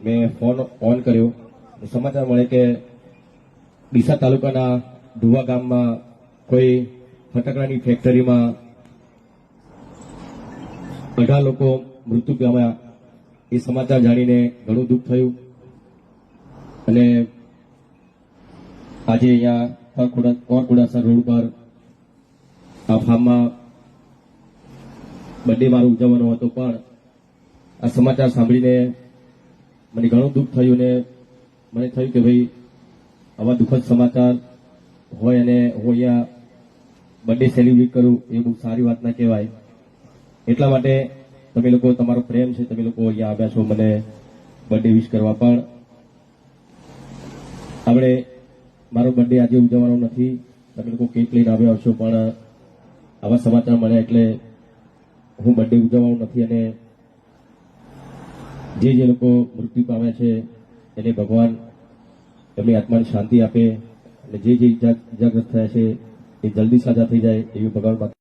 મેં phone on કર્યો, સમાચાર મળે કે ડીસા તાલુકાના ધુવા ગામમાં કોઈ ફટાકડાની ફેક્ટરીમાં 18 લોકો મૃત્યુ પામ્યા. એ સમાચાર જાણીને ઘણું દુઃખ થયું અને આજે અહીંયા કોરખોડાસા રોડ પર આ ફાર્મમાં બર્થડે મારો ઉજવવાનો હતો, પણ આ સમાચાર સાંભળીને મને ઘણું દુઃખ થયું અને મને થયું કે ભાઈ આવા દુઃખદ સમાચાર હોય અને હું અહીંયા બર્થડે સેલિબ્રેટ કરું એ બહુ સારી વાત ના કહેવાય. એટલા માટે તમે લોકો, તમારો પ્રેમ છે, તમે લોકો અહીંયા આવ્યા છો મને બર્થડે વિશ કરવા. પણ આપણે મારો બર્થડે આજે ઉજવવાનો નથી, તમે લોકો કેક લઈને આવ્યા હશો, પણ આવા સમાચાર મળ્યા એટલે હું બર્થડે ઉજવવાનો નથી. અને જે લોકો મૃત્યુ પામ્યા છે એને ભગવાન એમની આત્માને શાંતિ આપે અને જે ઇજાગ્રસ્ત થયા છે એ જલ્દી સાજા થઈ જાય એવી ભગવાન